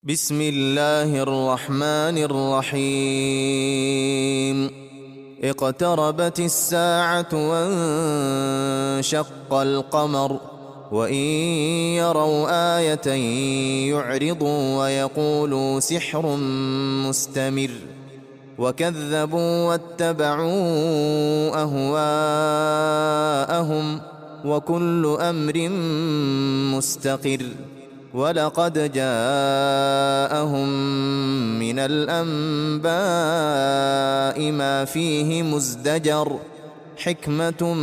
بسم الله الرحمن الرحيم. اقتربت الساعة وانشق القمر وإن يروا آية يعرضوا ويقولوا سحر مستمر وكذبوا واتبعوا أهواءهم وكل أمر مستقر ولقد جاءهم من الأنباء ما فيه مزدجر حكمة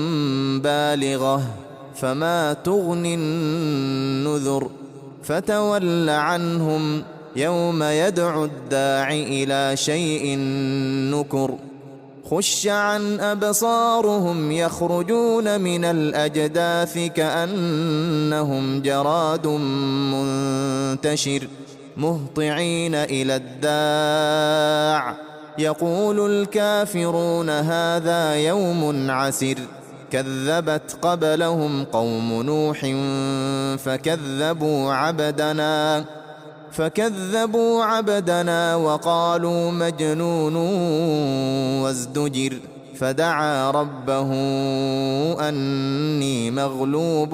بالغة فما تغني النذر فتول عنهم يوم يدعو الداع إلى شيء نكر خش عن أبصارهم يخرجون من الأجداث كأنهم جراد منتشر مهطعين إلى الداع يقول الكافرون هذا يوم عسر كذبت قبلهم قوم نوح فكذبوا عبدنا وقالوا مجنون وازدجر فدعا ربه أني مغلوب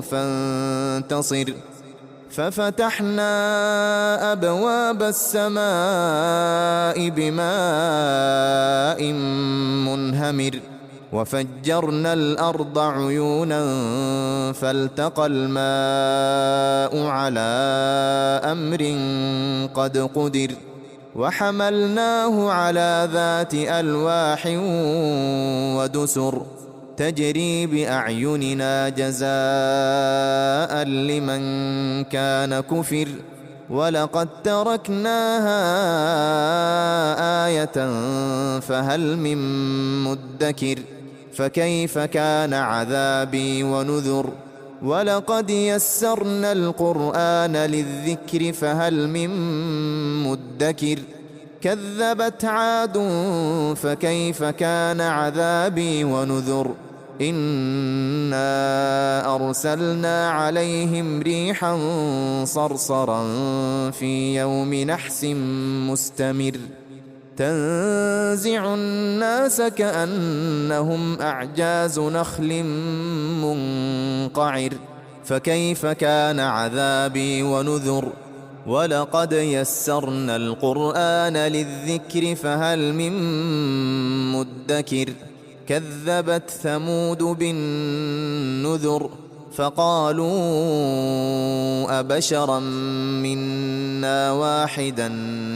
فانتصر ففتحنا أبواب السماء بماء منهمر وفجرنا الأرض عيونا فالتقى الماء على أمر قد قدر وحملناه على ذات ألواح ودسر تجري بأعيننا جزاء لمن كان كفر ولقد تركناها آية فهل من مدكر فكيف كان عذابي ونذر ولقد يسرنا القرآن للذكر فهل من مدكر كذبت عاد فكيف كان عذابي ونذر إنا أرسلنا عليهم ريحا صرصرا في يوم نحس مستمر تنزع الناس كأنهم أعجاز نخل منقعر فكيف كان عذابي ونذر ولقد يسرنا القرآن للذكر فهل من مدكر كذبت ثمود بالنذر فقالوا أبشرا منا واحدا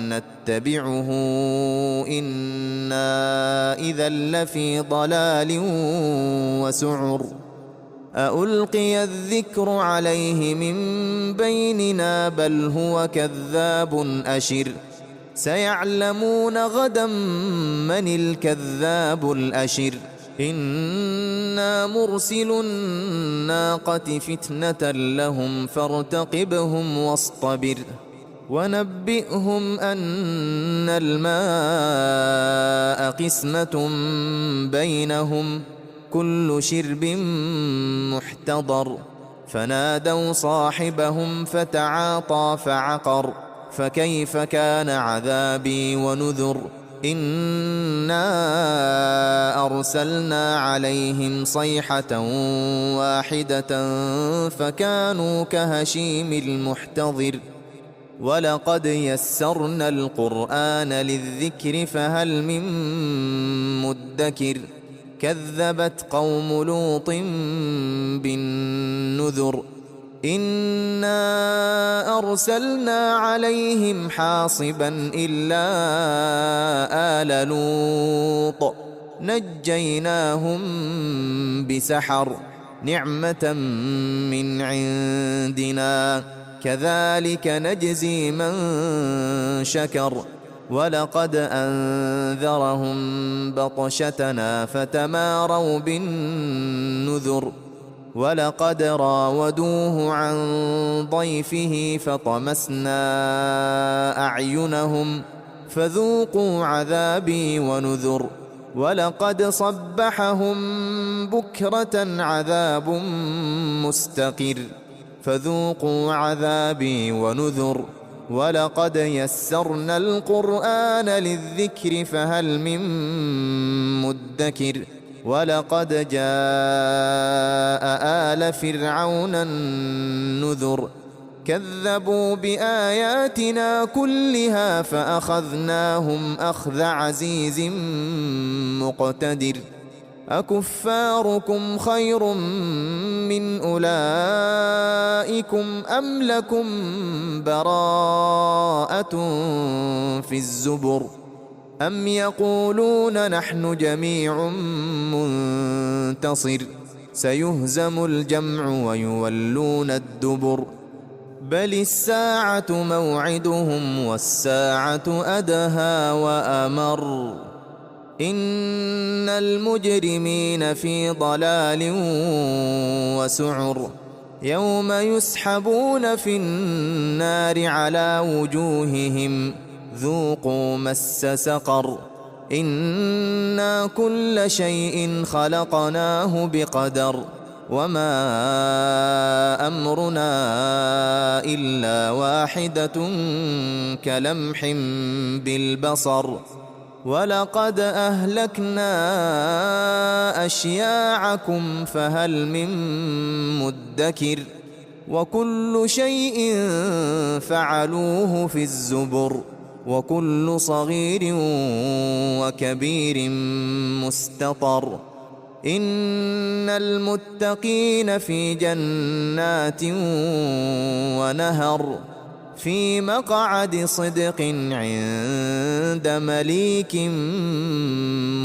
نتبعه إنا إذا لفي ضلال وسعر أألقي الذكر عليه من بيننا بل هو كذاب أشر سيعلمون غدا من الكذاب الأشر إنا مرسل الناقة فتنة لهم فارتقبهم واصطبر ونبئهم أن الماء قسمة بينهم كل شرب محتضر فنادوا صاحبهم فتعاطى فعقر فكيف كان عذابي ونذر إنا أرسلنا عليهم صيحة واحدة فكانوا كهشيم المحتضر ولقد يسرنا القرآن للذكر فهل من مدكر كذبت قوم لوط بالنذر إنا أرسلنا عليهم حاصبا إلا آل لوط نجيناهم بسحر نعمة من عندنا كذلك نجزي من شكر ولقد أنذرهم بطشتنا فتماروا بالنذر ولقد راودوه عن ضيفه فطمسنا أعينهم فذوقوا عذابي ونذر ولقد صبحهم بكرة عذاب مستقر فذوقوا عذابي ونذر ولقد يسرنا القرآن للذكر فهل من مدكر ولقد جاء آل فرعون النذر كذبوا بآياتنا كلها فأخذناهم أخذ عزيز مقتدر أكفاركم خير من أولئكم أم لكم براءة في الزبر أم يقولون نحن جميع منتصر سيهزم الجمع ويولون الدبر بل الساعة موعدهم والساعة أدهى وأمر إن المجرمين في ضلال وسعر يوم يسحبون في النار على وجوههم ذوقوا مس سقر إنا كل شيء خلقناه بقدر وما أمرنا إلا واحدة كلمح بالبصر ولقد أهلكنا أشياعكم فهل من مدكر وكل شيء فعلوه في الزبر وكل صغير وكبير مستطر إن المتقين في جنات ونهر في مقعد صدق عند مليك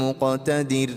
مقتدر.